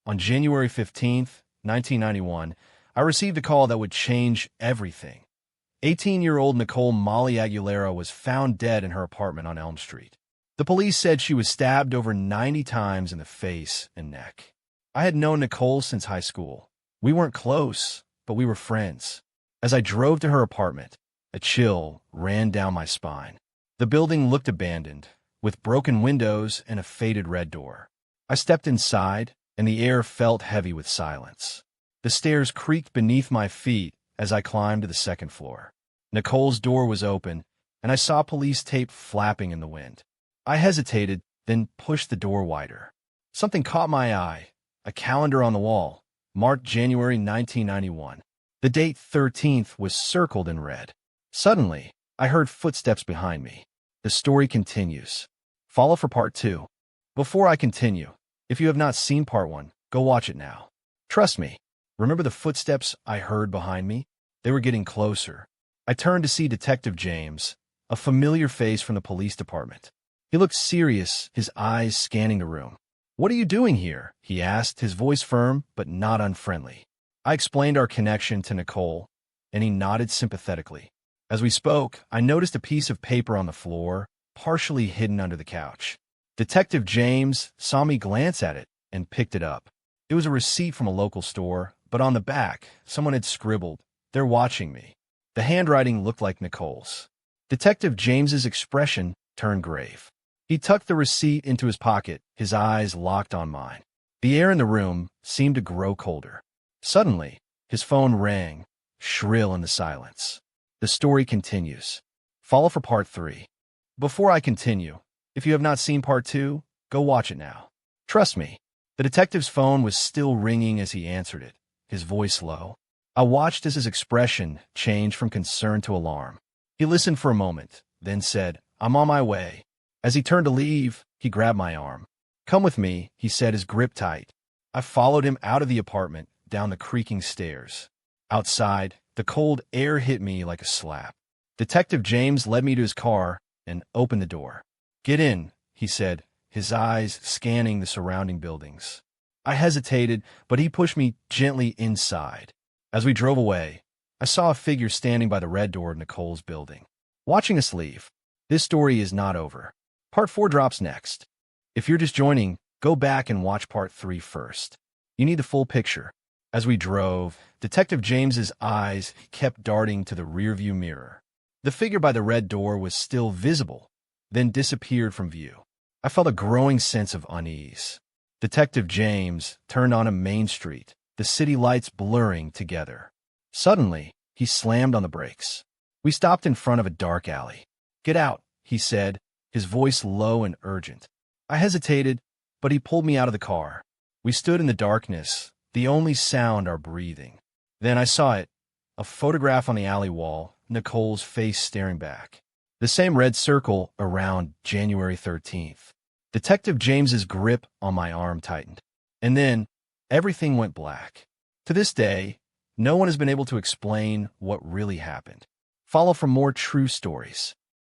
On January 15th, 1991, I received a call that would change everything. 18-year-old Nicole Molly Aguilera was found dead in her apartment on Elm Street. The police said she was stabbed over 90 times in the face and neck. I had known Nicole since high school. We weren't close, but we were friends. As I drove to her apartment, a chill ran down my spine. The building looked abandoned, with broken windows and a faded red door. I stepped inside, and the air felt heavy with silence. The stairs creaked beneath my feet as I climbed to the second floor. Nicole's door was open, and I saw police tape flapping in the wind. I hesitated, then pushed the door wider. Something caught my eye, a calendar on the wall, marked January 1991. The date 13th was circled in red. Suddenly, I heard footsteps behind me. The story continues. Follow for part 2. Before I continue, if you have not seen part 1, go watch it now. Trust me. Remember the footsteps I heard behind me? They were getting closer. I turned to see Detective James, a familiar face from the police department. He looked serious, his eyes scanning the room. "What are you doing here?" he asked, his voice firm but not unfriendly. I explained our connection to Nicole, and he nodded sympathetically. As we spoke, I noticed a piece of paper on the floor, partially hidden under the couch. Detective James saw me glance at it and picked it up. It was a receipt from a local store, but on the back, someone had scribbled, "They're watching me." The handwriting looked like Nicole's. Detective James's expression turned grave. He tucked the receipt into his pocket, his eyes locked on mine. The air in the room seemed to grow colder. Suddenly, his phone rang, shrill in the silence. The story continues. Follow for part 3. Before I continue, if you have not seen part 2, go watch it now. Trust me. The detective's phone was still ringing as he answered it, his voice low. I watched as his expression changed from concern to alarm. He listened for a moment, then said, "I'm on my way." As he turned to leave, he grabbed my arm. "Come with me," he said, his grip tight. I followed him out of the apartment, down the creaking stairs. Outside, the cold air hit me like a slap. Detective James led me to his car and opened the door. "Get in," he said, his eyes scanning the surrounding buildings. I hesitated, but he pushed me gently inside. As we drove away, I saw a figure standing by the red door of Nicole's building, watching us leave. This story is not over. Part 4 drops next. If you're just joining, go back and watch part 3 first. You need the full picture. As we drove, Detective James's eyes kept darting to the rearview mirror. The figure by the red door was still visible, then disappeared from view. I felt a growing sense of unease. Detective James turned onto Main Street, the city lights blurring together. Suddenly, he slammed on the brakes. We stopped in front of a dark alley. "Get out," he said, his voice low and urgent. I hesitated, but he pulled me out of the car. We stood in the darkness, the only sound our breathing. Then I saw it, a photograph on the alley wall, Nicole's face staring back. The same red circle around January 13th. Detective James's grip on my arm tightened. And then, everything went black. To this day, no one has been able to explain what really happened. Follow for more true stories.